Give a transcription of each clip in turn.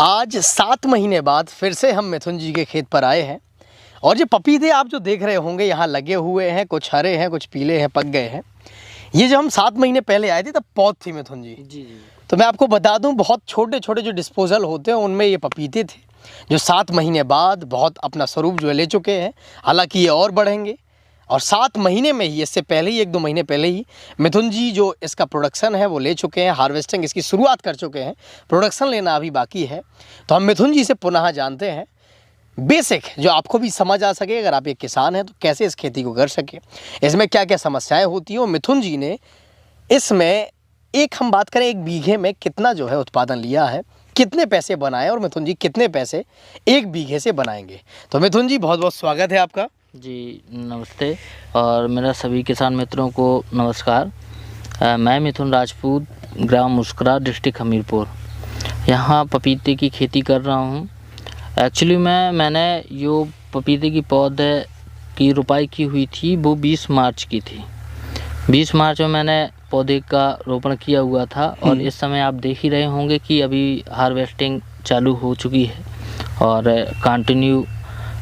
आज 7 महीने बाद फिर से हम मिथुन जी के खेत पर आए हैं और ये पपीते आप जो देख रहे होंगे यहाँ लगे हुए हैं, कुछ हरे हैं कुछ पीले हैं, पक गए हैं। ये जब हम 7 महीने पहले आए थे तब पौध थी मिथुन जी। जी। तो मैं आपको बता दूं, बहुत छोटे छोटे जो डिस्पोजल होते हैं उनमें ये पपीते थे जो 7 महीने बाद बहुत अपना स्वरूप जो ले चुके हैं। हालांकि ये और बढ़ेंगे और 7 महीने में ही, इससे पहले ही 1-2 महीने पहले ही मिथुन जी जो इसका प्रोडक्शन है वो ले चुके हैं। हार्वेस्टिंग इसकी शुरुआत कर चुके हैं, प्रोडक्शन लेना अभी बाकी है। तो हम मिथुन जी से पुनः जानते हैं बेसिक, जो आपको भी समझ आ सके, अगर आप एक किसान हैं तो कैसे इस खेती को कर सके, इसमें क्या क्या समस्याएं होती हैं। और मिथुन जी ने इसमें हम बात करें 1 बीघे में कितना जो है उत्पादन लिया है, कितने पैसे बनाए और मिथुन जी कितने पैसे 1 बीघे से बनाएंगे। तो मिथुन जी बहुत बहुत स्वागत है आपका। जी नमस्ते और मेरा सभी किसान मित्रों को नमस्कार। मैं मिथुन राजपूत, ग्राम मुस्करा, डिस्ट्रिक्ट हमीरपुर, यहाँ पपीते की खेती कर रहा हूँ। एक्चुअली मैंने जो पपीते की पौधे की रोपाई की हुई थी वो 20 मार्च की थी। 20 मार्च में मैंने पौधे का रोपण किया हुआ था और इस समय आप देख ही रहे होंगे कि अभी हार्वेस्टिंग चालू हो चुकी है और कंटिन्यू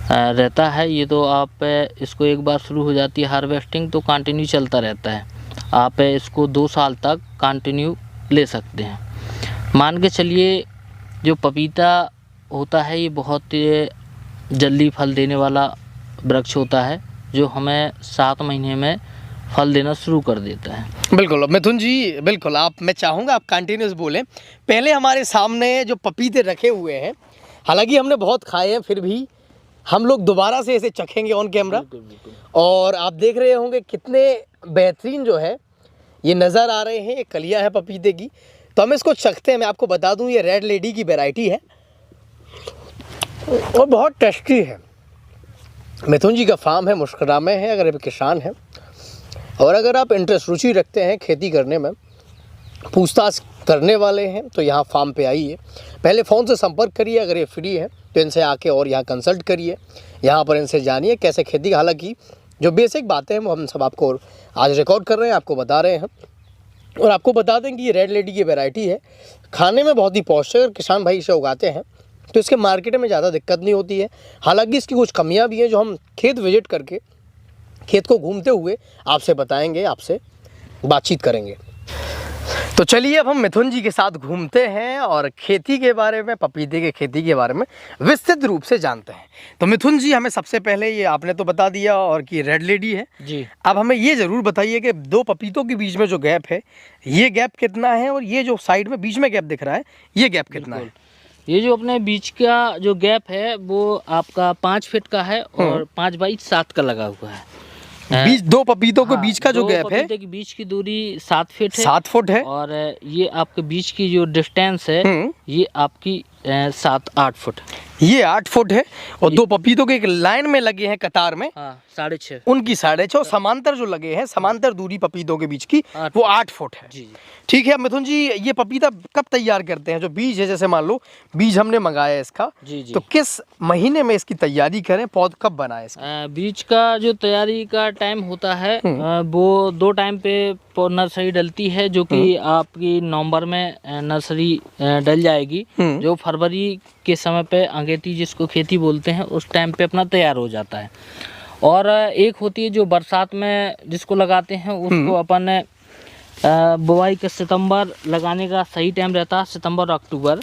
रहता है। ये तो आप इसको एक बार शुरू हो जाती है हार्वेस्टिंग तो कंटिन्यू चलता रहता है। आप इसको 2 साल तक कंटिन्यू ले सकते हैं। मान के चलिए जो पपीता होता है ये बहुत जल्दी फल देने वाला वृक्ष होता है जो हमें 7 महीने में फल देना शुरू कर देता है। बिल्कुल मिथुन जी, बिल्कुल मैं चाहूँगा आप कंटिन्यूस बोलें। पहले हमारे सामने जो पपीते रखे हुए हैं, हालांकि हमने बहुत खाए हैं, फिर भी हम लोग दोबारा से इसे चखेंगे ऑन कैमरा। बिल्कुल। और आप देख रहे होंगे कितने बेहतरीन जो है ये नज़र आ रहे हैं। ये कलियाँ है पपीते की, तो हम इसको चखते हैं। मैं आपको बता दूं ये रेड लेडी की वैरायटी है और बहुत टेस्टी है। मिथुन जी का फार्म है, मुस्करा में है। अगर आप किसान हैं और अगर आप इंटरेस्ट, रुचि रखते हैं खेती करने में, पूछताछ करने वाले हैं, तो यहाँ फार्म पे आइए। पहले फ़ोन से संपर्क करिए, अगर ये फ्री है तो इनसे आके और यहाँ कंसल्ट करिए, यहाँ पर इनसे जानिए कैसे खेती। हालांकि जो बेसिक बातें हैं वो हम सब आपको आज रिकॉर्ड कर रहे हैं, आपको बता रहे हैं। और आपको बता दें कि ये रेड लेडी की वैरायटी है, खाने में बहुत ही पौष्टिक। अगर किसान भाई इसे उगाते हैं तो इसके मार्केट में ज़्यादा दिक्कत नहीं होती है। हालांकि इसकी कुछ कमियाँ भी हैं जो हम खेत विजिट करके, खेत को घूमते हुए आपसे बताएंगे, आपसे बातचीत करेंगे। तो चलिए अब हम मिथुन जी के साथ घूमते हैं और खेती के बारे में, पपीते के खेती के बारे में विस्तृत रूप से जानते हैं। तो मिथुन जी, हमें सबसे पहले ये आपने तो बता दिया और कि रेड लेडी है जी। अब हमें ये ज़रूर बताइए कि 2 पपीतों के बीच में जो गैप है, ये गैप कितना है और ये जो साइड में बीच में गैप दिख रहा है ये गैप कितना है? ये जो अपने बीच का जो गैप है वो आपका 5 फीट का है और 5 बाई 7 का लगा हुआ है। बीच 2 पपीतों के बीच का जो गैप है, पपीते के बीच की दूरी 7 फीट है। 7 फुट है। और ये आपके बीच की जो डिस्टेंस है ये आपकी 7-8 फुट, ये 8 फुट है। और 2 पपीतों के एक लाइन में लगे हैं कतार में, 6.5, उनकी 6.5। समांतर जो लगे हैं, समांतर दूरी पपीतों के बीच की वो 8 फुट है। जी। ठीक है। मिथुन जी, ये पपीता कब तैयार करते हैं? जो बीज है, जैसे मान लो बीज हमने मंगाया है इसका, जी। तो किस महीने में इसकी तैयारी करें, पौध कब बनाए इसका? बीज का जो तैयारी का टाइम होता है वो 2 टाइम पे नर्सरी डलती है, जो कि आपकी नवंबर में नर्सरी डल जाएगी, जो फरवरी के समय पे अंगेती जिसको खेती बोलते हैं उस टाइम पे अपना तैयार हो जाता है। और एक होती है जो बरसात में जिसको लगाते हैं, उसको अपन बुआई का सितंबर लगाने का सही टाइम रहता है, सितंबर और अक्टूबर।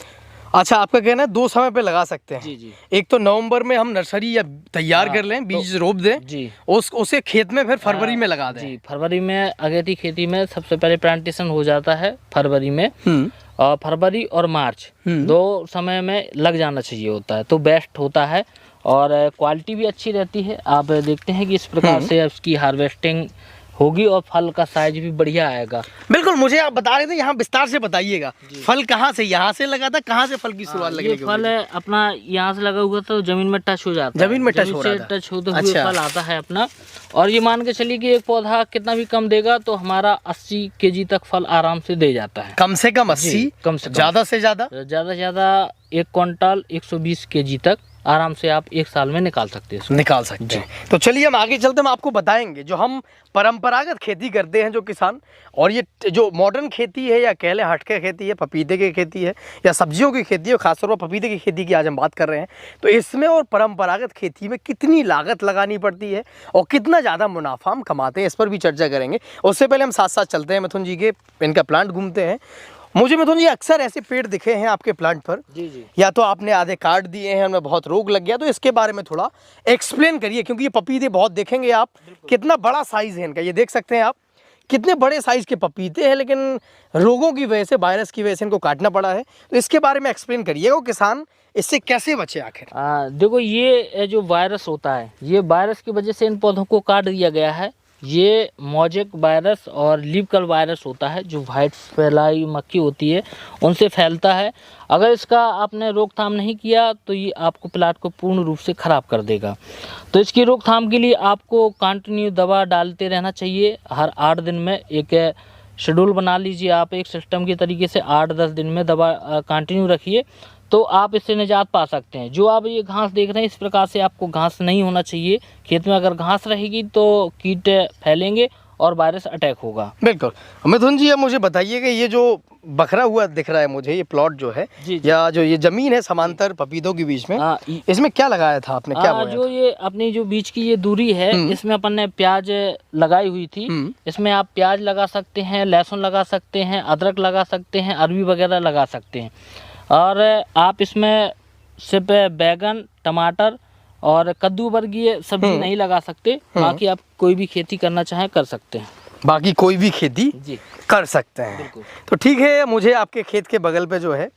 अच्छा, आपका कहना है 2 समय पे लगा सकते हैं। जी। एक तो नवंबर में हम नर्सरी या तैयार कर लें, बीज रोप दें जी, उसे खेत में, फिर फरवरी में लगा दें। जी, फरवरी में अगेती खेती में सबसे पहले प्लांटेशन हो जाता है फरवरी में। और फरवरी और मार्च 2 समय में लग जाना चाहिए होता है, तो बेस्ट होता है और क्वालिटी भी अच्छी रहती है। आप देखते हैं कि इस प्रकार से इसकी हार्वेस्टिंग होगी और फल का साइज भी बढ़िया आएगा। बिल्कुल, मुझे आप बता रहे थे, यहाँ विस्तार से बताइएगा। फल कहाँ से, यहाँ से लगा था, कहाँ से फल की शुरुआत लगी? ये फल अपना यहाँ से लगा हुआ तो जमीन में टच हो जाता है, जमीन में टच हो रहा था, टच होते हुए फल आता है अपना। और ये मान के चलिए कि एक पौधा कितना भी कम देगा तो हमारा 80 केजी तक फल आराम से दे जाता है। कम से कम 80, कम से कम, ज्यादा से ज्यादा 1 क्विंटल 120 केजी तक आराम से आप 1 साल में निकाल सकते हैं इसको। निकाल सकते हैं। तो चलिए हम आगे चलते, हम आपको बताएंगे जो हम परंपरागत खेती करते हैं जो किसान, और ये जो मॉडर्न खेती है या कह लें हटके खेती है, पपीते की खेती है या सब्जियों की खेती है, खासतौर पर पपीते की खेती की आज हम बात कर रहे हैं, तो इसमें और परंपरागत खेती में कितनी लागत लगानी पड़ती है और कितना ज़्यादा मुनाफा हम कमाते हैं, इस पर भी चर्चा करेंगे। उससे पहले हम साथ साथ चलते हैं मिथुन जी के इनका प्लांट घूमते हैं। मुझे मिथुन जी अक्सर ऐसे पेड़ दिखे हैं आपके प्लांट पर, जी। या तो आपने आधे काट दिए हैं, उनमें बहुत रोग लग गया, तो इसके बारे में थोड़ा एक्सप्लेन करिए, क्योंकि ये पपीते बहुत देखेंगे आप, कितना बड़ा साइज है इनका, ये देख सकते हैं आप कितने बड़े साइज के पपीते हैं, लेकिन रोगों की वजह से, वायरस की वजह से इनको काटना पड़ा है। तो इसके बारे में एक्सप्लेन करिए, वो किसान इससे कैसे बचे आखिर। देखो, ये जो वायरस होता है, ये वायरस की वजह से इन पौधों को काट दिया गया है। ये मोजेक वायरस और लीफ कर्ल वायरस होता है, जो वाइट फैलाई मक्खी होती है उनसे फैलता है। अगर इसका आपने रोकथाम नहीं किया तो ये आपको प्लांट को पूर्ण रूप से ख़राब कर देगा। तो इसकी रोकथाम के लिए आपको कंटिन्यू दवा डालते रहना चाहिए। हर 8 दिन में एक शेड्यूल बना लीजिए, आप एक सिस्टम के तरीके से 8-10 दिन में दवा कंटिन्यू रखिए, तो आप इससे निजात पा सकते हैं। जो आप ये घास देख रहे हैं, इस प्रकार से आपको घास नहीं होना चाहिए खेत में। अगर घास रहेगी तो कीट फैलेंगे और वायरस अटैक होगा। बिल्कुल। मिथुन जी, अब मुझे बताइए कि ये जो बखरा हुआ दिख रहा है मुझे, ये प्लॉट जो है जी। या जो ये जमीन है समांतर पपीतों के बीच में, इसमें क्या लगाया था आपने, क्या बोया जो था? ये अपनी जो बीच की ये दूरी है, इसमें अपन ने प्याज लगाई हुई थी। इसमें आप प्याज लगा सकते हैं, लहसुन लगा सकते हैं, अदरक लगा सकते हैं, अरबी वगैरह लगा सकते हैं। और आप इसमें सिर्फ बैगन, टमाटर और कद्दू वर्गीय सब्जी नहीं लगा सकते। बाकी आप कोई भी खेती करना चाहें कर सकते हैं। बाकी कोई भी खेती जी कर सकते हैं। बिल्कुल। तो ठीक है, मुझे आपके खेत के बगल पे जो है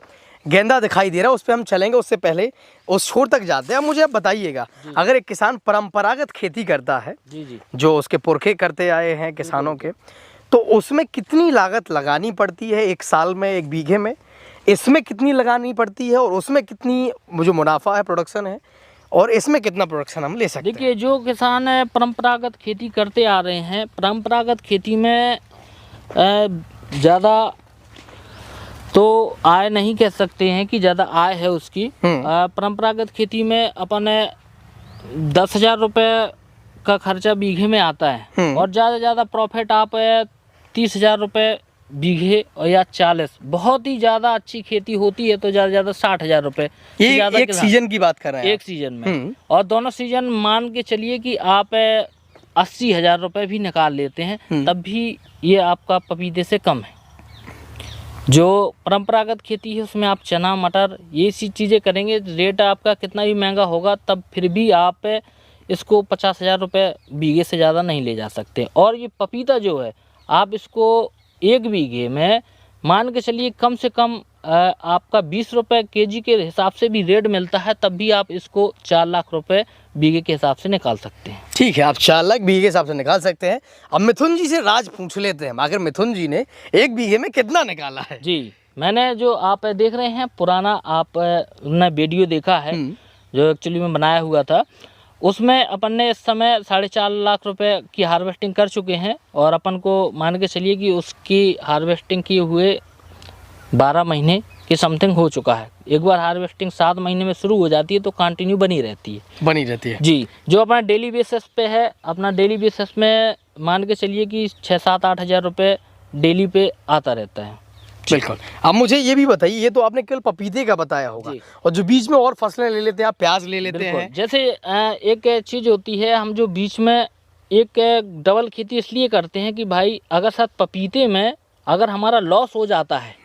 गेंदा दिखाई दे रहा है, उस पर हम चलेंगे। उससे पहले उस छोर तक जाते हैं। अब मुझे आप बताइएगा, अगर एक किसान परंपरागत खेती करता है, जी जो उसके पुरखे करते आए हैं किसानों के, तो उसमें कितनी लागत लगानी पड़ती है 1 साल में, 1 बीघे में, इसमें कितनी लगानी पड़ती है, और उसमें कितनी जो मुनाफा है, प्रोडक्शन है, और इसमें कितना प्रोडक्शन हम ले सकते हैं? देखिए, जो किसान परंपरागत खेती करते आ रहे हैं, परंपरागत खेती में ज़्यादा तो आय नहीं कह सकते हैं कि ज़्यादा आय है उसकी। परंपरागत खेती में अपन 10,000 रुपये का खर्चा बीघे में आता है, और ज़्यादा ज़्यादा प्रॉफिट आप 30,000 रुपये बीघे और या 40। बहुत ही ज़्यादा अच्छी खेती होती है तो ज़्यादा 60,000 रुपये। एक सीजन की बात कर रहे हैं, एक सीजन में, और दोनों सीजन मान के चलिए कि आप 80,000 रुपये भी निकाल लेते हैं, तब भी ये आपका पपीते से कम है। जो परंपरागत खेती है उसमें आप चना, मटर, ये सी चीज़ें करेंगे, रेट आपका कितना भी महंगा होगा, तब फिर भी आप इसको 50,000 रुपये बीघे से ज़्यादा नहीं ले जा सकते। और ये पपीता जो है, आप इसको 1 बीघे में मान के चलिए कम से कम आपका 20 रुपये केजी के हिसाब से भी रेट मिलता है, तब भी आप इसको 4 लाख रुपए बीघे के हिसाब से निकाल सकते हैं। ठीक है, आप 4 लाख बीघे के हिसाब से निकाल सकते हैं। अब मिथुन जी से राज पूछ लेते हैं, आखिर मिथुन जी ने 1 बीघे में कितना निकाला है? जी, मैंने जो आप देख रहे हैं पुराना आपने वीडियो देखा है, जो एक्चुअली में बनाया हुआ था, उसमें अपन ने इस समय 4.5 लाख रुपए की हार्वेस्टिंग कर चुके हैं। और अपन को मान के चलिए कि उसकी हार्वेस्टिंग किए हुए 12 महीने के समथिंग हो चुका है। एक बार हार्वेस्टिंग 7 महीने में शुरू हो जाती है तो कंटिन्यू बनी रहती है जी। जो अपना डेली बेसिस पे है, अपना डेली बेसिस में मान के चलिए कि 6-7-8 हज़ार रुपये डेली पे आता रहता है। बिल्कुल। अब मुझे ये भी बताइए, ये तो आपने केवल पपीते का बताया होगा, और जो बीच में और फसलें ले लेते हैं आप, प्याज ले लेते हैं, जैसे एक चीज़ होती है, हम जो बीच में एक डबल खेती इसलिए करते हैं कि भाई अगर साथ पपीते में अगर हमारा लॉस हो जाता है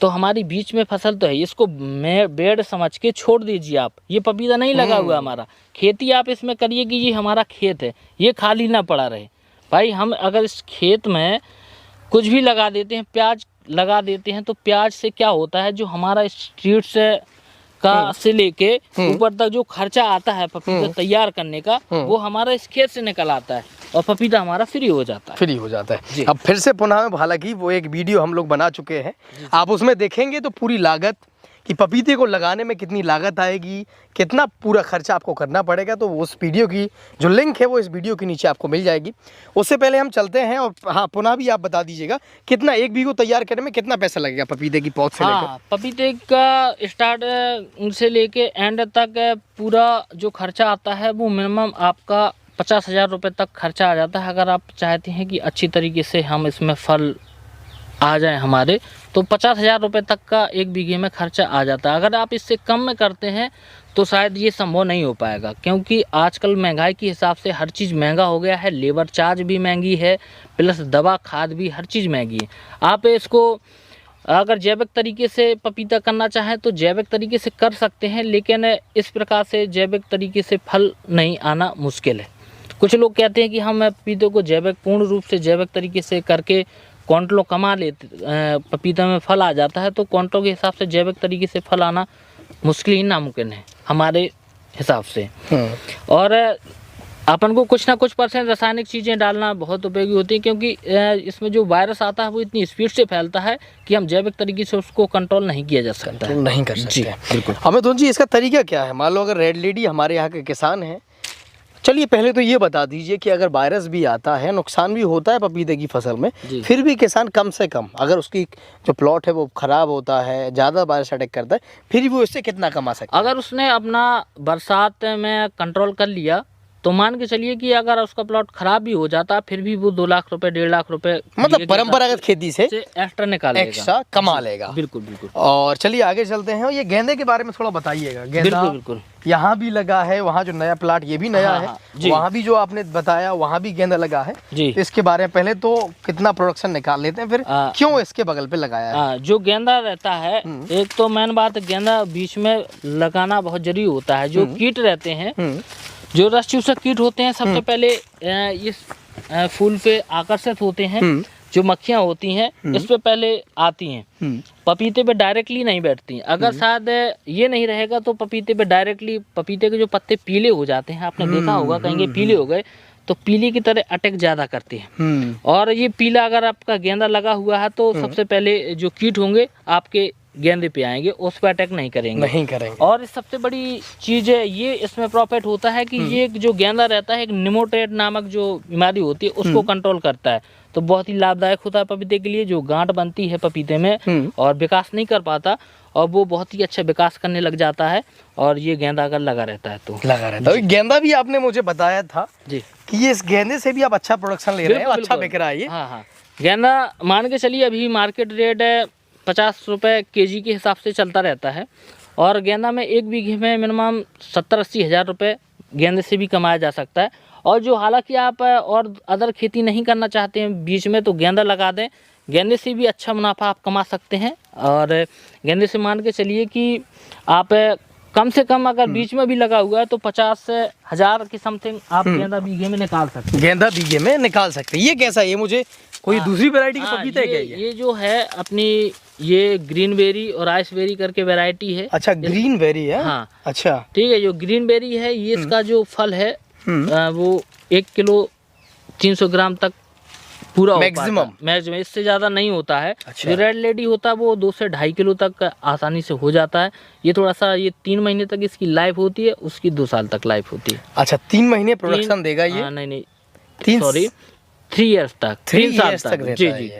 तो हमारी बीच में फसल तो है, इसको बेड समझ के छोड़ दीजिए आप। ये पपीता नहीं लगा हुआ हमारा, खेती आप इसमें करिए कि ये हमारा खेत है, ये खाली ना पड़ा रहे। भाई हम अगर इस खेत में कुछ भी लगा देते हैं, प्याज लगा देते हैं, तो प्याज से क्या होता है, जो हमारा स्ट्रीट से लेके ऊपर तक जो खर्चा आता है पपीता तैयार करने का, वो हमारा इस खेत से निकल आता है और पपीता हमारा फ्री हो जाता है। अब फिर से पुनः, हालांकि वो एक वीडियो हम लोग बना चुके हैं, आप उसमें देखेंगे तो पूरी लागत कि पपीते को लगाने में कितनी लागत आएगी, कितना पूरा खर्चा आपको करना पड़ेगा, तो उस वीडियो की जो लिंक है वो इस वीडियो के नीचे आपको मिल जाएगी। उससे पहले हम चलते हैं और हाँ पुनः भी आप बता दीजिएगा कितना एक बीघा तैयार करने में कितना पैसा लगेगा पपीते की पौध से लेकर? हाँ, पपीते का स्टार्ट से लेके एंड तक पूरा जो खर्चा आता है वो मिनिमम आपका 50,000 रुपये तक खर्चा आ जाता है। अगर आप चाहते हैं कि अच्छी तरीके से हम इसमें फल आ जाए हमारे, तो 50,000 रुपये तक का एक बीघे में खर्चा आ जाता है। अगर आप इससे कम में करते हैं तो शायद ये संभव नहीं हो पाएगा, क्योंकि आजकल महंगाई के हिसाब से हर चीज़ महंगा हो गया है। लेबर चार्ज भी महंगी है, प्लस दवा खाद भी, हर चीज़ महंगी है। आप इसको अगर जैविक तरीके से पपीता करना चाहें तो जैविक तरीके से कर सकते हैं, लेकिन इस प्रकार से जैविक तरीके से फल नहीं आना मुश्किल है। कुछ लोग कहते हैं कि हम पपीते को जैविक पूर्ण रूप से जैविक तरीके से करके क्वांटलों कमा लेते, पपीता में फल आ जाता है, तो क्वांटलों के हिसाब से जैविक तरीके से फल आना मुश्किल ही नामुमकिन है हमारे हिसाब से। और अपन को कुछ ना कुछ % रासायनिक चीज़ें डालना बहुत उपयोगी होती हैं, क्योंकि इसमें जो वायरस आता है वो इतनी स्पीड से फैलता है कि हम जैविक तरीके से उसको कंट्रोल नहीं किया जा सकता है। नहीं कर सकते जी बिल्कुल। अमित जी, इसका तरीका क्या है? मान लो अगर रेड लेडी हमारे यहाँ के किसान हैं, चलिए पहले तो ये बता दीजिए कि अगर वायरस भी आता है, नुकसान भी होता है पपीते की फसल में, फिर भी किसान कम से कम, अगर उसकी जो प्लॉट है वो ख़राब होता है, ज़्यादा वायरस अटैक करता है, फिर भी वो इससे कितना कमा सकता है? अगर उसने अपना बरसात में कंट्रोल कर लिया तो मान के चलिए कि अगर उसका प्लॉट खराब भी हो जाता फिर भी वो 2 लाख रुपए 1.5 लाख रुपए मतलब परंपरागत खेती से एक्स्ट्रा निकालेगा, एक्स्ट्रा कमा लेगा। बिल्कुल बिल्कुल। और चलिए आगे चलते हैं, और ये गेंदे के बारे में थोड़ा बताइएगा। गेंदा बिल्कुल यहाँ भी लगा है, वहाँ जो नया प्लाट ये भी नया है, वहाँ भी जो आपने बताया वहाँ भी गेंदा लगा है जी। इसके बारे में पहले तो कितना प्रोडक्शन निकाल लेते हैं, फिर क्यों इसके बगल पे लगाया है? जो गेंदा रहता है, एक तो मेन बात, गेंदा बीच में लगाना बहुत जरूरी होता है। जो कीट रहते हैं, जो रस चूसक कीट होते हैं, सबसे पहले इस फूल पे आकर्षित होते हैं। जो मक्खियाँ होती हैं इस पे पहले आती हैं, पपीते पे डायरेक्टली नहीं बैठती। अगर शायद ये नहीं रहेगा तो पपीते पे डायरेक्टली, पपीते के जो पत्ते पीले हो जाते हैं, आपने देखा होगा कहीं पीले हो गए तो पीली की तरह अटैक ज़्यादा करते हैं। और ये पीला अगर आपका गेंदा लगा हुआ है तो सबसे पहले जो कीट होंगे आपके गेंदे पे आएंगे, उस पर अटैक नहीं करेंगे। और सबसे बड़ी चीज़ है ये, इसमें प्रॉफिट होता है कि ये जो गेंदा रहता है, एक निमोटेड नामक जो बीमारी होती है उसको कंट्रोल करता है, तो बहुत ही लाभदायक होता है पपीते के लिए। जो गांठ बनती है पपीते में और विकास नहीं कर पाता, और वो बहुत ही अच्छा विकास करने लग जाता है। और ये गेंदा अगर लगा रहता है तो लगा रहता है। गेंदा भी आपने मुझे बताया था जी कि ये इस गेंदे से भी आप अच्छा प्रोडक्शन ले रहे हैं, अच्छा बिक रहा है ये। हाँ, गेंदा मान के चलिए अभी मार्केट रेट 50 रुपये kg के हिसाब से चलता रहता है। और गेंदा में एक बीघे में मिनिमम 70-80 हज़ार रुपये गेंदे से भी कमाया जा सकता है। और जो हालांकि आप और अदर खेती नहीं करना चाहते हैं बीच में, तो गेंदा लगा दें, गेंदे से भी अच्छा मुनाफा आप कमा सकते हैं। और गेंदे से मान के चलिए कि आप कम से कम अगर बीच में भी लगा हुआ है तो 50,000 की समथिंग आप गेंदा बीघे में निकाल सकते हैं। गेंदा बीघे में निकाल सकते हैं। ये कैसा है? ये मुझे कोई दूसरी वैरायटी की पपीता है क्या? ये जो है अपनी, ये ग्रीन बेरी और आइस बेरी करके वैरायटी है। अच्छा, ग्रीन बेरी है। हाँ अच्छा, ठीक है। जो ग्रीन बेरी है ये, इसका जो फल है वो 1 किलो 300 ग्राम तक पूरा मैक्सिमम, इससे ज़्यादा नहीं होता है। अच्छा। जो रेड लेडी होता है वो 2 से 2.5 किलो तक आसानी से हो जाता है। ये थोड़ा सा, ये 3 महीने तक इसकी लाइफ होती है, उसकी 2 साल तक लाइफ होती है। अच्छा, 3 महीने प्रोडक्शन देगा ये? नहीं, 3 ईयर्स तक, 3 साल तक जी जी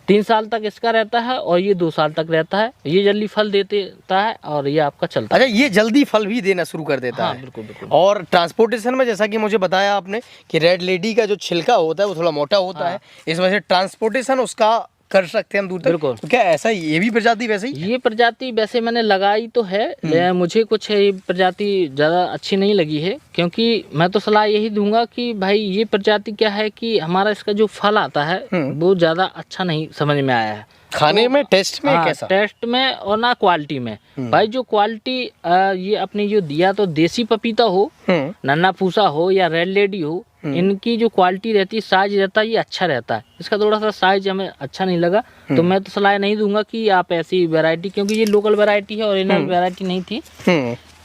3 साल तक इसका रहता है, और ये 2 साल तक रहता है। ये जल्दी फल देता है और ये आपका चलता है। अच्छा, ये जल्दी फल भी देना शुरू कर देता है? बिल्कुल बिल्कुल। और ट्रांसपोर्टेशन में, जैसा कि मुझे बताया आपने कि रेड लेडी का जो छिलका होता है वो थोड़ा मोटा होता है, इस वजह से ट्रांसपोर्टेशन उसका कर सकते हैं हम दूर तक। बिल्कुल। तो क्या ऐसा ये भी प्रजाति वैसे ही? ये प्रजाति वैसे मैंने लगाई तो है, मुझे कुछ ये प्रजाति ज़्यादा अच्छी नहीं लगी है, क्योंकि मैं तो सलाह यही दूंगा कि भाई ये प्रजाति क्या है कि हमारा इसका जो फल आता है वो ज़्यादा अच्छा नहीं समझ में आया है खाने में, टेस्ट में। कैसा? टेस्ट में और ना क्वालिटी में। भाई जो क्वालिटी ये अपनी जो दिया, तो देसी पपीता हो, नन्ना फूसा हो या रेड लेडी हो, इनकी जो क्वालिटी रहती है, साइज रहता है, ये अच्छा रहता है। इसका थोड़ा सा साइज हमें अच्छा नहीं लगा, तो मैं तो सलाह नहीं दूंगा कि आप ऐसी वैरायटी, क्योंकि ये लोकल वैरायटी है और इनर वैरायटी नहीं थी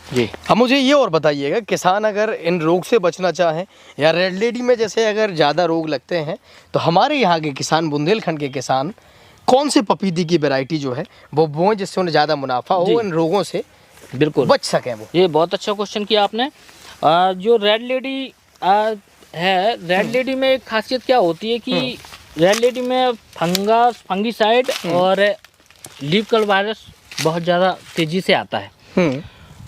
जी। अब मुझे ये और बताइएगा, किसान अगर इन रोग से बचना चाहें, या रेड लेडी में जैसे अगर ज़्यादा रोग लगते हैं, तो हमारे यहाँ के किसान, बुंदेलखंड के किसान कौन से पपीते की वैरायटी जो है वो बोएं जिससे उन्हें ज़्यादा मुनाफा हो, इन रोगों से बिल्कुल बच सकें वो? ये बहुत अच्छा क्वेश्चन किया आपने। जो रेड लेडी है, रेड लेडी में एक खासियत क्या होती है कि रेड लेडी में फंगीसाइड और लीफ कल वायरस बहुत ज़्यादा तेज़ी से आता है।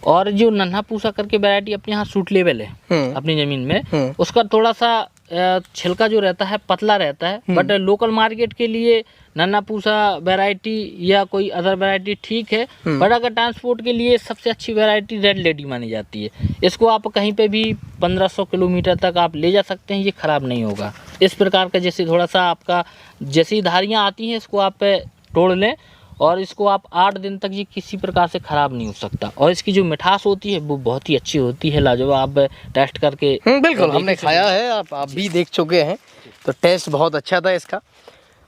और जो नन्हा पूसा करके वैरायटी अपने यहाँ सूट लेवल है अपनी ज़मीन में, उसका थोड़ा सा छिलका जो रहता है पतला रहता है, बट लोकल मार्केट के लिए नन्हा पूसा वैरायटी या कोई अदर वैरायटी ठीक है, बट अगर ट्रांसपोर्ट के लिए सबसे अच्छी वैरायटी रेड लेडी मानी जाती है। इसको आप कहीं पे भी 1500 किलोमीटर तक आप ले जा सकते हैं, ये ख़राब नहीं होगा। इस प्रकार का जैसे थोड़ा सा आपका जैसी धारियाँ आती हैं इसको आप तोड़ लें और इसको आप 8 दिन तक ये किसी प्रकार से ख़राब नहीं हो सकता। और इसकी जो मिठास होती है वो बहुत ही अच्छी होती है, लाजवाब। आप टेस्ट करके बिल्कुल हमने खाया है, आप भी देख चुके हैं, तो टेस्ट बहुत अच्छा था इसका।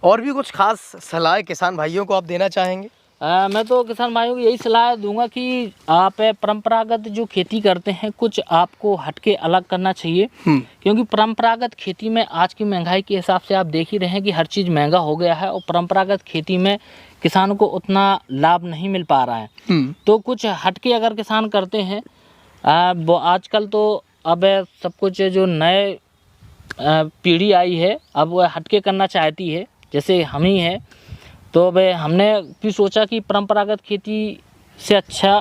और भी कुछ खास सलाह किसान भाइयों को आप देना चाहेंगे? मैं तो किसान भाइयों को यही सलाह दूंगा कि आप परंपरागत जो खेती करते हैं कुछ आपको हटके अलग करना चाहिए, क्योंकि परंपरागत खेती में आज की महंगाई के हिसाब से आप देख ही रहे हैं कि हर चीज़ महंगा हो गया है और परंपरागत खेती में किसानों को उतना लाभ नहीं मिल पा रहा है। तो कुछ हटके अगर किसान करते हैं, वो आजकल तो अब सब कुछ जो नए पीढ़ी आई है अब वह हटके करना चाहती है, जैसे हम ही हैं। तो अब हमने भी सोचा कि परंपरागत खेती से अच्छा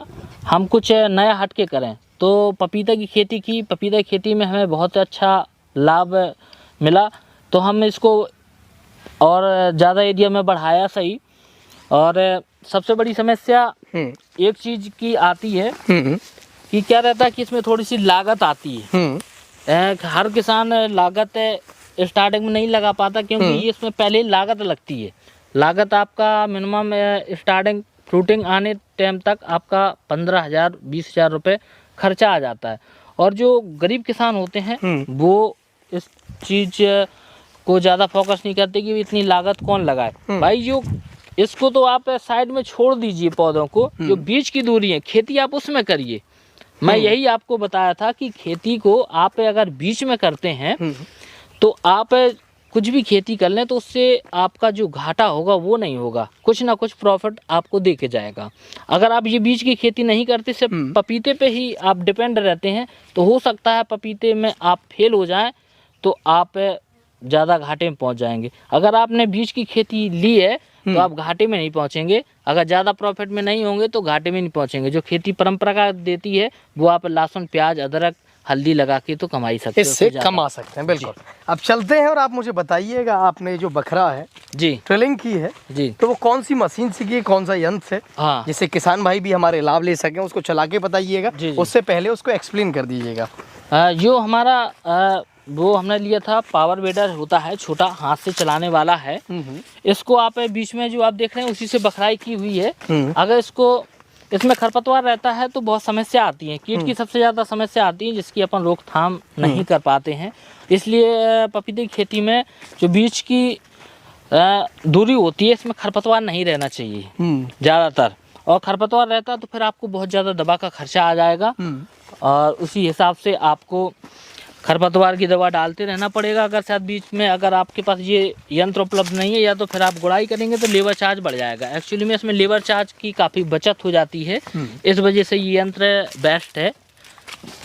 हम कुछ नया हटके करें, तो पपीता की खेती की। पपीता की खेती में हमें बहुत अच्छा लाभ मिला, तो हम इसको और ज़्यादा एरिया में बढ़ाया सही। और सबसे बड़ी समस्या एक चीज़ की आती है कि क्या रहता है कि इसमें थोड़ी सी लागत आती है। हर किसान लागत स्टार्टिंग में नहीं लगा पाता, क्योंकि इसमें पहले लागत लगती है। लागत आपका मिनिमम स्टार्टिंग फ्रूटिंग आने टाइम तक आपका 15,000 20,000 रुपये खर्चा आ जाता है। और जो गरीब किसान होते हैं वो इस चीज़ को ज़्यादा फोकस नहीं करते कि इतनी लागत कौन लगाए। भाई जो इसको तो आप साइड में छोड़ दीजिए, पौधों को जो बीच की दूरी है खेती आप उसमें करिए। मैं यही आपको बताया था कि खेती को आप अगर बीच में करते हैं तो आप कुछ भी खेती कर लें तो उससे आपका जो घाटा होगा वो नहीं होगा, कुछ ना कुछ प्रॉफिट आपको दे के जाएगा। अगर आप ये बीज की खेती नहीं करते, सिर्फ पपीते पे ही आप डिपेंड रहते हैं, तो हो सकता है पपीते में आप फेल हो जाएं तो आप ज़्यादा घाटे में पहुंच जाएंगे। अगर आपने बीज की खेती ली है तो आप घाटे में नहीं पहुंचेंगे, अगर ज़्यादा प्रॉफिट में नहीं होंगे तो घाटे में नहीं पहुंचेंगे। जो खेती परंपरा देती है वो आप लहसुन प्याज अदरक हल्दी लगा के तो कमाई सकते हैं, इससे कमा सकते हैं। बिल्कुल। अब चलते हैं और आप मुझे बताइएगा, आपने जो बकरा है जी ट्रेलिंग की है जी, तो वो कौन सी मशीन से की, कौन सा यंत्र से, हाँ, जिससे किसान भाई भी हमारे लाभ ले सकें, उसको चला के बताइएगा। उससे पहले उसको एक्सप्लेन कर दीजिएगा। जो हमारा वो हमने लिया था पावर वेडर होता है, छोटा हाथ से चलाने वाला है। इसको आप बीच में जो आप देख रहे हैं उसी से बखराई की हुई है। अगर इसमें खरपतवार रहता है तो बहुत समस्या आती है, कीट की सबसे ज़्यादा समस्या आती है जिसकी अपन रोकथाम नहीं कर पाते हैं। इसलिए पपीते की खेती में जो बीच की दूरी होती है इसमें खरपतवार नहीं रहना चाहिए ज़्यादातर, और खरपतवार रहता है तो फिर आपको बहुत ज़्यादा दवा का खर्चा आ जाएगा और उसी हिसाब से आपको खरपतवार की दवा डालते रहना पड़ेगा। अगर शायद बीच में अगर आपके पास ये यंत्र उपलब्ध नहीं है या तो फिर आप गुड़ाई करेंगे तो लेबर चार्ज बढ़ जाएगा। एक्चुअली में इसमें लेबर चार्ज की काफ़ी बचत हो जाती है, इस वजह से ये यंत्र बेस्ट है।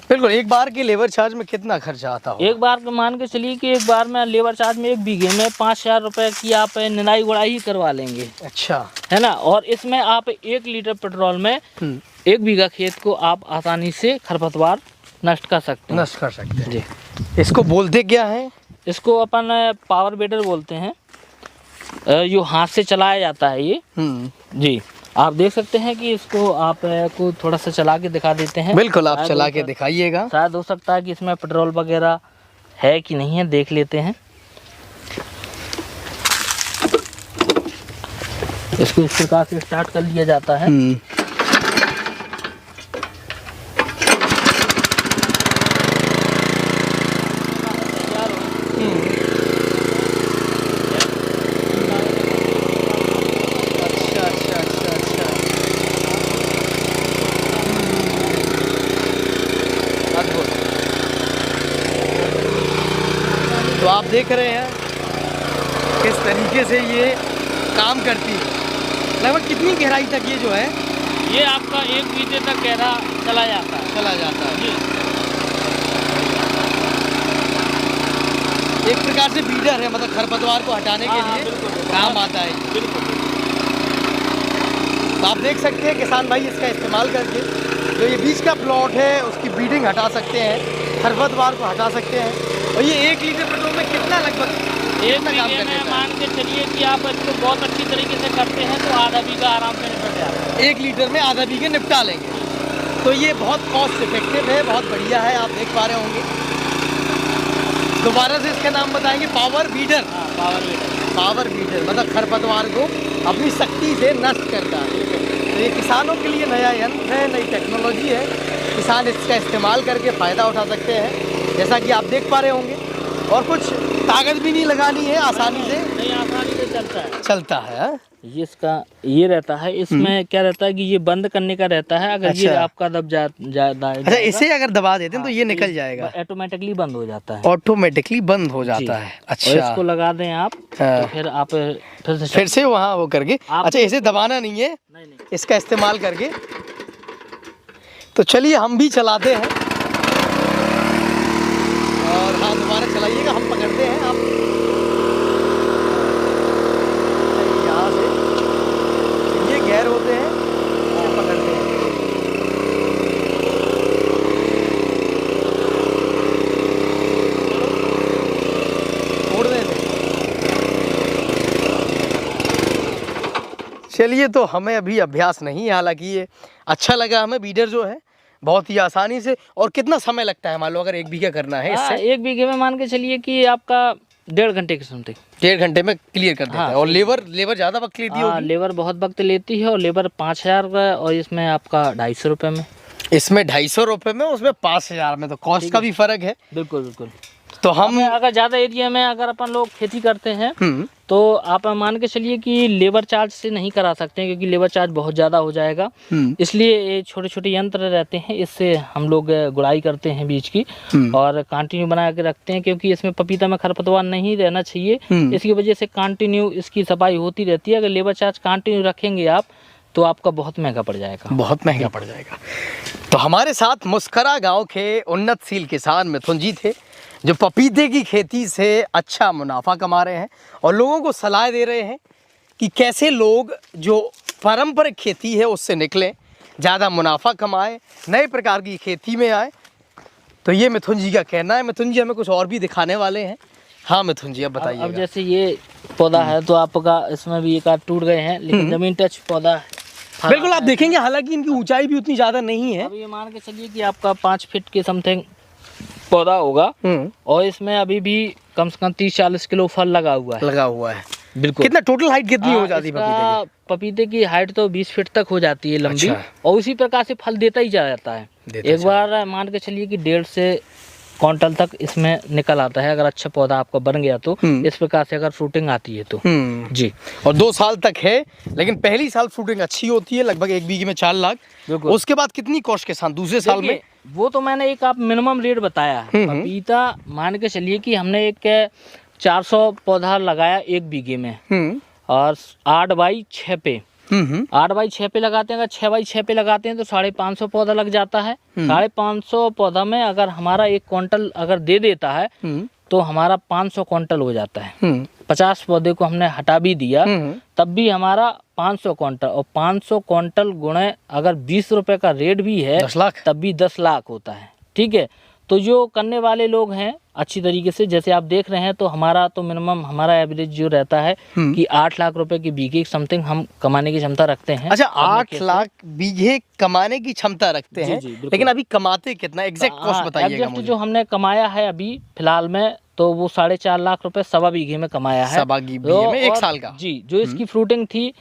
बिल्कुल। एक बार के लेबर चार्ज में कितना खर्चा आता हो? एक बार मान के चलिए कि एक बार में लेबर चार्ज में 1 बीघे में 5,000 रुपये की आप निराई गुड़ाई ही करवा लेंगे। अच्छा, है ना। और इसमें आप 1 लीटर पेट्रोल में 1 बीघा खेत को आप आसानी से खरपतवार नष्ट कर सकते हैं। जी। इसको बोलते क्या है? इसको अपन पावर बेडर बोलते हैं, जो हाथ से चलाया जाता है ये। जी, आप देख सकते हैं कि इसको आप को थोड़ा सा चला के दिखा देते हैं। बिल्कुल, आप चला के दिखाइएगा। शायद हो सकता है कि इसमें पेट्रोल वगैरह है कि नहीं है, देख लेते हैं। इसको इस प्रकार से स्टार्ट कर लिया जाता है। तो आप देख रहे हैं किस तरीके से ये काम करती है। लगभग कितनी गहराई तक ये जो है ये आपका 1 बीघे तक गहरा चला जाता है। चला जाता है? जी। एक प्रकार से बीडर है, मतलब खरपतवार को हटाने के हाँ, लिए बिल्कुल। काम आता है। बिल्कुल। तो आप देख सकते हैं किसान भाई इसका इस्तेमाल करके जो ये बीच का प्लॉट है उसकी बीडिंग हटा सकते हैं, खरपतवार को हटा सकते हैं। और ये 1 लीटर पेट्रोल में कितना लगभग एक कितना काम बीघे कर में लेता है? मान के चलिए कि आप इसको बहुत अच्छी तरीके से करते हैं तो आधा बीघा आराम से निपट जाता है। 1 लीटर में आधा बीघे निपटा लेंगे। तो ये बहुत कॉस्ट इफेक्टिव है, बहुत बढ़िया है, आप देख पा रहे होंगे। दोबारा से इसका नाम बताएंगे, पावर बीडर। हाँ, पावर बीडर। पावर बीडर मतलब खरपतवार को अपनी शक्ति से नष्ट करता है। तो ये किसानों के लिए नया यंत्र है, नई टेक्नोलॉजी है। किसान इसका इस्तेमाल करके फ़ायदा उठा सकते हैं, जैसा कि आप देख पा रहे होंगे। और कुछ ताकत भी नहीं लगानी है, आसानी से नहीं, आसानी से चलता है। हाँ? ये इसका ये रहता है, इसमें क्या रहता है कि ये बंद करने का रहता है। अगर ये अच्छा। आपका दब ज़्यादा अच्छा, इसे अगर दबा देते हैं तो ये निकल जाएगा, ऑटोमेटिकली बंद हो जाता है। ऑटोमेटिकली बंद हो जाता है। और अच्छा, इसको लगा दें आप हाँ। तो फिर आप फिर से वहाँ वो करके। आप- अच्छा, इसे दबाना नहीं है, नहीं। इसका इस्तेमाल करके। तो चलिए हम भी चलाते हैं। और हाँ, दोबारा चलाइएगा, हम पकड़ते हैं। आप यहाँ से ये गैर होते हैं, इसे पकड़ते हैं। छोड़ देते हैं। चलिए, तो हमें अभी अभ्यास नहीं है, हालांकि ये अच्छा लगा हमें। बीडर जो है बहुत ही आसानी से। और कितना समय लगता है, मान लो अगर 1 बीघा करना है हाँ, इससे? 1 बीघे में मान के चलिए कि आपका 1.5 घंटे के समथिंग। 1.5 घंटे में क्लियर कर देता हाँ, है। और लेबर ज़्यादा वक्त लेती हाँ, होगी? लेबर बहुत वक्त लेती है, और लेबर 5,000 का, और इसमें आपका 250 रुपये में। इसमें 250 रुपये में, उसमें 5,000 में, तो कॉस्ट का भी फर्क है। बिल्कुल बिल्कुल। तो हम अगर ज़्यादा एरिया में अगर अपन लोग खेती करते हैं हम्म, तो आप मान के चलिए कि लेबर चार्ज से नहीं करा सकते हैं, क्योंकि लेबर चार्ज बहुत ज़्यादा हो जाएगा। इसलिए ये छोटे छोटे यंत्र रहते हैं, इससे हम लोग गुड़ाई करते हैं बीज की, और कंटिन्यू बना के रखते हैं, क्योंकि इसमें पपीता में खरपतवार नहीं रहना चाहिए। इसकी वजह से कंटिन्यू इसकी सफाई होती रहती है। अगर लेबर चार्ज कंटिन्यू रखेंगे आप तो आपका बहुत महंगा पड़ जाएगा। बहुत महंगा पड़ जाएगा। तो हमारे साथ मुस्करा गांव के उन्नतशील किसान मिथुन जी थे, जो पपीते की खेती से अच्छा मुनाफा कमा रहे हैं और लोगों को सलाह दे रहे हैं कि कैसे लोग जो पारंपरिक खेती है उससे निकलें, ज़्यादा मुनाफा कमाएं, नए प्रकार की खेती में आए। तो ये मिथुन जी का कहना है। मिथुन जी हमें कुछ और भी दिखाने वाले हैं। हाँ मिथुन जी, अब बताइए। अब जैसे ये पौधा है तो आपका इसमें भी एक आध टूट गए हैं, लेकिन जमीन टच पौधा है। बिल्कुल, आप देखेंगे हालांकि इनकी ऊंचाई भी उतनी ज़्यादा नहीं है। अब ये मान के चलिए कि आपका 5 फीट के समथिंग पौधा होगा, और इसमें अभी भी कम से कम 30-40 किलो फल लगा हुआ है। बिल्कुल। कितना टोटल हाइट कितनी हो जाती है पपीते की? पपीते की हाइट तो 20 फीट तक हो जाती है लंबी। अच्छा। और उसी प्रकार से फल देता ही जाता है। एक बार मान के चलिए कि 1.5 से क्विंटल तक इसमें निकल आता है, अगर अच्छा पौधा आपका बन गया तो। इस प्रकार से अगर फ्रूटिंग आती है तो जी। और 2 साल तक है, लेकिन पहली साल फ्रूटिंग अच्छी होती है, लगभग 1 बीघे में 4 लाख। उसके बाद कितनी कॉस्ट के साथ दूसरे साल में? वो तो मैंने एक आप मिनिमम रेट बताया है। पपीता मान के चलिए कि हमने एक 400 पौधा लगाया 1 बीघे में, और 8 बाई 6 पे 8 बाई 6 पे लगाते हैं। अगर 6 बाई 6 पे लगाते हैं तो 550 पौधा लग जाता है। 550 पौधा में अगर हमारा 1 क्विंटल अगर दे देता है तो हमारा 500 क्विंटल हो जाता है। 50 पौधे को हमने हटा भी दिया तब भी हमारा 500 क्विंटल, और 500 क्विंटल गुणे अगर 20 रुपए का रेट भी है 10 लाख, तब भी 10 लाख होता है। ठीक है, तो जो करने वाले लोग हैं अच्छी तरीके से, जैसे आप देख रहे हैं, तो हमारा तो मिनिमम हमारा एवरेज जो रहता है कि 8 लाख रुपए की बीघे समथिंग हम कमाने की क्षमता रखते हैं। अच्छा, 8 लाख बीघे कमाने की क्षमता रखते हैं। लेकिन अभी कमाते कितना, एग्जैक्ट कॉस्ट बताइएगा मुझे। जो हमने कमाया है अभी फिलहाल में, तो वो 4.5 लाख रुपए 1.25 बीघे में कमाया है। 1.25 बीघे में 1 साल का। जी, जो इसकी फ्रूटिंग थी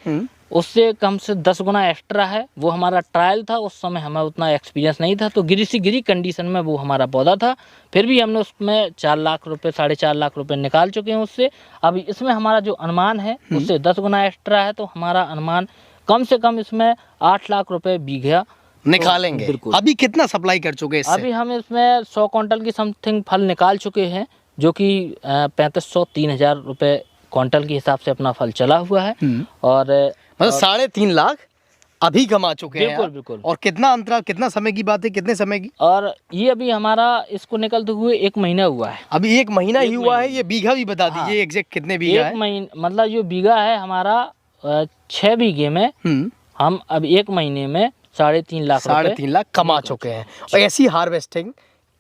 उससे कम से 10 गुना एक्स्ट्रा है। वो हमारा ट्रायल था, उस समय हमें उतना एक्सपीरियंस नहीं था, तो गिरी कंडीशन में वो हमारा पौधा था। फिर भी हमने उसमें 4 लाख रुपए 4.5 लाख रुपए निकाल चुके हैं उससे। अभी इसमें हमारा जो अनुमान है उससे 10 गुना एक्स्ट्रा है, तो हमारा अनुमान कम से कम इसमें 8 लाख रुपए बीघा निकालेंगे। बिल्कुल। अभी कितना सप्लाई कर चुके हैं? अभी हम इसमें 100 क्विंटल की समथिंग फल निकाल चुके हैं, जो कि 3500-3000 रुपए क्विंटल के हिसाब से अपना फल चला हुआ है। और मतलब 3.5 लाख अभी कमा चुके हैं बिल्कुल आप। बिल्कुल। और कितना अंतराल, कितना समय की बात है, कितने समय की? और ये अभी हमारा इसको निकलते हुए 1 महीना हुआ है। अभी 1 महीना ही हुआ है। ये बीघा भी बता हाँ। दीजिए एग्जैक्ट कितने बीघा है? 1 महीना मतलब जो बीघा है हमारा 6 बीघे में हम अब 1 महीने में 3.5 लाख 3.5 लाख कमा चुके हैं। और ऐसी हार्वेस्टिंग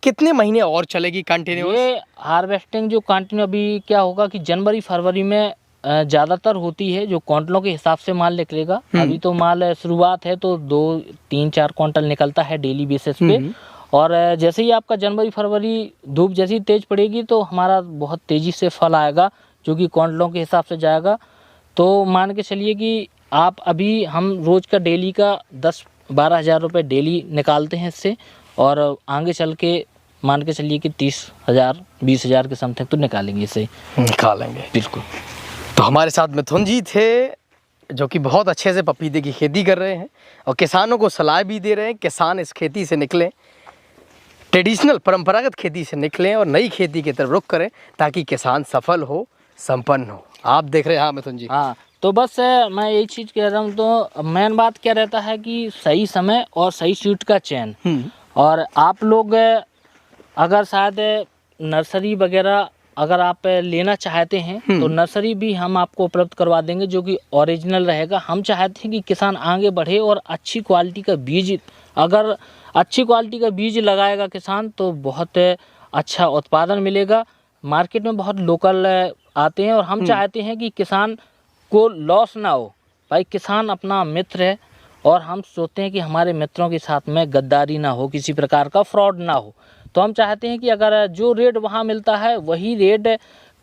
कितने महीने और चलेगी कंटिन्यूअस? ये हार्वेस्टिंग जो कंटिन्यू अभी क्या होगा कि जनवरी फरवरी में ज़्यादातर होती है, जो क्विंटलों के हिसाब से माल निकलेगा। अभी तो माल शुरुआत है तो 2 3 4 क्विंटल निकलता है डेली बेसिस पे। और जैसे ही आपका जनवरी फरवरी धूप जैसी तेज़ पड़ेगी तो हमारा बहुत तेज़ी से फल आएगा, जो कि क्विंटलों के हिसाब से जाएगा। तो मान के चलिए कि आप अभी हम रोज़ का डेली का 10-12 हज़ार रुपये डेली निकालते हैं इससे, और आगे चल के मान के चलिए कि 30,000 20,000 के समथिंग तो निकालेंगे इसे। निकालेंगे, बिल्कुल। तो हमारे साथ मिथुन जी थे, जो कि बहुत अच्छे से पपीते की खेती कर रहे हैं और किसानों को सलाह भी दे रहे हैं किसान इस खेती से निकलें, ट्रेडिशनल परंपरागत खेती से निकलें और नई खेती की तरफ रुख करें, ताकि किसान सफल हो, संपन्न हो। आप देख रहे हैं। हाँ मिथुन जी। हाँ, तो बस मैं यही चीज़ कह रहा हूँ। तो मेन बात क्या रहता है कि सही समय और सही सीड का चयन। और आप लोग अगर शायद नर्सरी वगैरह अगर आप लेना चाहते हैं तो नर्सरी भी हम आपको उपलब्ध करवा देंगे, जो कि ओरिजिनल रहेगा। हम चाहते हैं कि किसान आगे बढ़े और अच्छी क्वालिटी का बीज, अगर अच्छी क्वालिटी का बीज लगाएगा किसान तो बहुत अच्छा उत्पादन मिलेगा। मार्केट में बहुत लोकल आते हैं और हम चाहते हैं कि किसान को लॉस ना हो। भाई किसान अपना मित्र है और हम सोचते हैं कि हमारे मित्रों के साथ में गद्दारी ना हो, किसी प्रकार का फ्रॉड ना हो। तो हम चाहते हैं कि अगर जो रेट वहाँ मिलता है वही रेट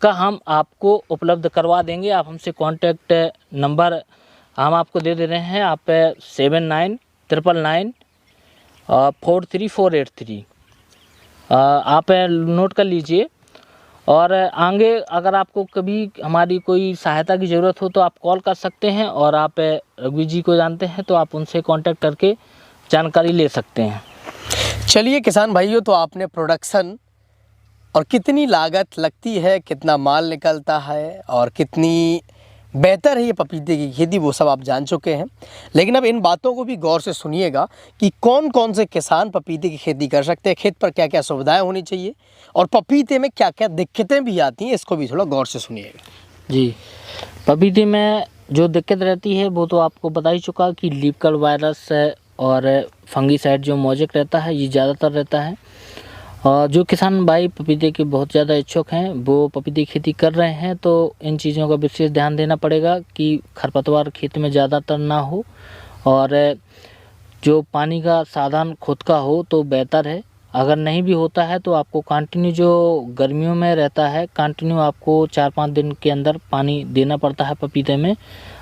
का हम आपको उपलब्ध करवा देंगे। आप हमसे कांटेक्ट नंबर हम आपको दे रहे हैं। आप 7999 43483 आप नोट कर लीजिए। और आगे अगर आपको कभी हमारी कोई सहायता की ज़रूरत हो तो आप कॉल कर सकते हैं, और आप रघुवीर जी को जानते हैं तो आप उनसे कांटेक्ट करके जानकारी ले सकते हैं। चलिए किसान भाइयों, तो आपने प्रोडक्शन और कितनी लागत लगती है, कितना माल निकलता है और कितनी बेहतर है ये पपीते की खेती, वो सब आप जान चुके हैं। लेकिन अब इन बातों को भी गौर से सुनिएगा कि कौन कौन से किसान पपीते की खेती कर सकते हैं, खेत पर क्या क्या सुविधाएं होनी चाहिए और पपीते में क्या क्या दिक्कतें भी आती हैं, इसको भी थोड़ा गौर से सुनिएगा। जी, पपीते में जो दिक्कत रहती है वो तो आपको बता ही चुका कि लीफ कल वायरस और फंगीसाइड जो मौजूद रहता है ये ज़्यादातर रहता है। और जो किसान भाई पपीते के बहुत ज़्यादा इच्छुक हैं, वो पपीते की खेती कर रहे हैं, तो इन चीज़ों का विशेष ध्यान देना पड़ेगा कि खरपतवार खेत में ज़्यादातर ना हो, और जो पानी का साधन खुद का हो तो बेहतर है। अगर नहीं भी होता है तो आपको कंटिन्यू, जो गर्मियों में रहता है, कंटिन्यू आपको 4-5 दिन के अंदर पानी देना पड़ता है पपीते में।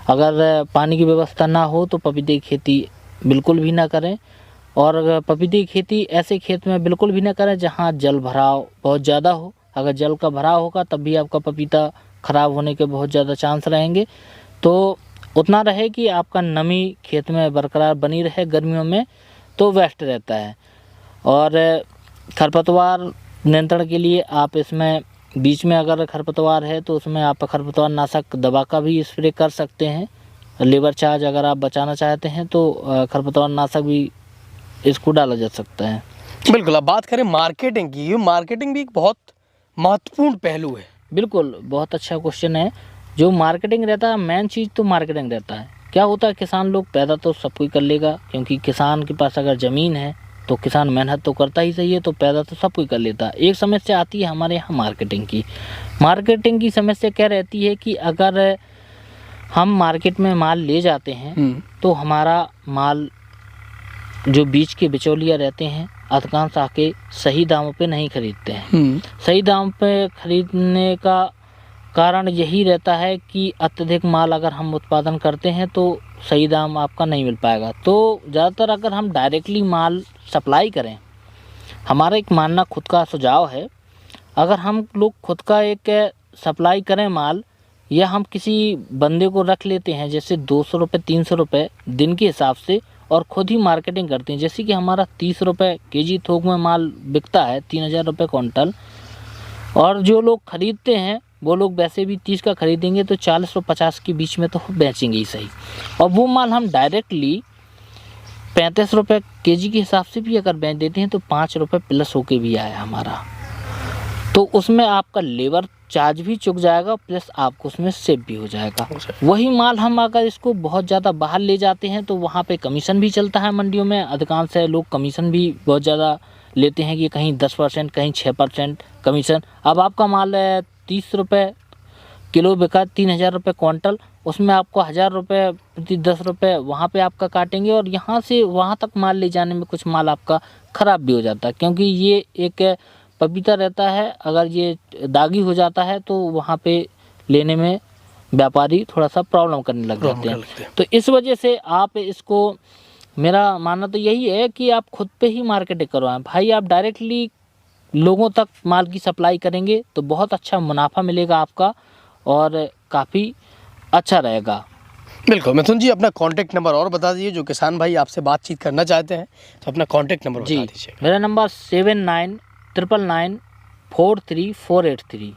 अगर पानी की व्यवस्था ना हो तो पपीते की खेती बिल्कुल भी ना करें। और पपीते की खेती ऐसे खेत में बिल्कुल भी ना करें जहां जल भराव बहुत ज़्यादा हो। अगर जल का भराव होगा तब भी आपका पपीता ख़राब होने के बहुत ज़्यादा चांस रहेंगे। तो उतना रहे कि आपका नमी खेत में बरकरार बनी रहे गर्मियों में, तो बेस्ट रहता है। और खरपतवार नियंत्रण के लिए आप इसमें बीच में अगर खरपतवार है तो उसमें आप खरपतवार नाशक दवा का भी स्प्रे कर सकते हैं। लेबर चार्ज अगर आप बचाना चाहते हैं तो खरपतवार नाशक भी इसको डाला जा सकता है। बिल्कुल। अब बात करें मार्केटिंग की, मार्केटिंग भी एक बहुत महत्वपूर्ण पहलू है। बिल्कुल, बहुत अच्छा क्वेश्चन है। जो मार्केटिंग रहता है, मेन चीज़ तो मार्केटिंग रहता है। क्या होता है, किसान लोग पैदा तो सब कोई कर लेगा, क्योंकि किसान के पास अगर ज़मीन है तो किसान मेहनत तो करता ही सही है, तो पैदा तो सब कोई कर लेता है। एक समस्या आती है हमारे यहाँ मार्केटिंग की। मार्केटिंग की समस्या क्या रहती है कि अगर हम मार्केट में माल ले जाते हैं तो हमारा माल जो बीच के बिचौलिया रहते हैं अधिकांश आके सही दामों पे नहीं खरीदते हैं। सही दाम पे खरीदने का कारण यही रहता है कि अत्यधिक माल अगर हम उत्पादन करते हैं तो सही दाम आपका नहीं मिल पाएगा। तो ज़्यादातर अगर हम डायरेक्टली माल सप्लाई करें, हमारा एक मानना खुद का सुझाव है, अगर हम लोग खुद का एक सप्लाई करें माल, या हम किसी बंदे को रख लेते हैं जैसे 200 रुपये 300 रुपये दिन के हिसाब से, और ख़ुद ही मार्केटिंग करते हैं। जैसे कि हमारा 30 रुपये केजी थोक में माल बिकता है, 3000 रुपये क्विंटल, और जो लोग ख़रीदते हैं वो लोग वैसे भी 30 का खरीदेंगे तो 40 और 50 के बीच में तो बेचेंगे ही सही। और वो माल हम डायरेक्टली 35 रुपये केजी के हिसाब से भी अगर बेच देते हैं तो 5 रुपये प्लस होके भी आया हमारा, तो उसमें आपका लेबर चार्ज भी चुक जाएगा प्लस आपको उसमें सेव भी हो जाएगा। वही माल हम अगर इसको बहुत ज़्यादा बाहर ले जाते हैं तो वहाँ पे कमीशन भी चलता है मंडियों में। अधिकांश लोग कमीशन भी बहुत ज़्यादा लेते हैं कि कहीं 10%, कहीं 6% कमीशन। अब आपका माल 30 रुपये किलो बिका, 3000 रुपये क्विंटल, उसमें आपको 1000 रुपये प्रति 10 रुपये वहाँ पे आपका काटेंगे और यहाँ से वहाँ तक माल ले जाने में कुछ माल आपका ख़राब भी हो जाता है, क्योंकि ये एक पपीता रहता है। अगर ये दागी हो जाता है तो वहाँ पे लेने में व्यापारी थोड़ा सा प्रॉब्लम करने लग जाते हैं। तो इस वजह से आप इसको, मेरा मानना तो यही है कि आप खुद पे ही मार्केटिंग करवाएं भाई। आप डायरेक्टली लोगों तक माल की सप्लाई करेंगे तो बहुत अच्छा मुनाफा मिलेगा आपका और काफ़ी अच्छा रहेगा। बिल्कुल मिथुन जी, अपना कॉन्टैक्ट नंबर और बता दीजिए, जो किसान भाई आपसे बातचीत करना चाहते हैं तो अपना कॉन्टैक्ट नंबर बता दीजिए। मेरा नंबर 7999943483।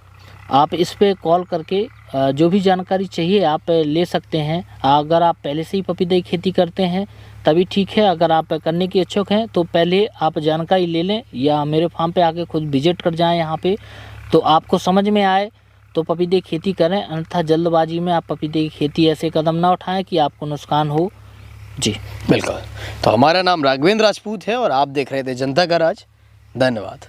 आप इस पे कॉल करके जो भी जानकारी चाहिए आप ले सकते हैं। अगर आप पहले से ही पपीते की खेती करते हैं तभी ठीक है, अगर आप करने के इच्छुक हैं तो पहले आप जानकारी ले लें या मेरे फार्म पे आके खुद विजिट कर जाएं यहाँ पे, तो आपको समझ में आए तो पपीते की खेती करें। अन्यथा जल्दबाजी में आप पपीते की खेती ऐसे कदम ना उठाएं कि आपको नुकसान हो। जी बिल्कुल। तो हमारा नाम राघवेंद्र राजपूत है और आप देख रहे थे जनता का राज। धन्यवाद।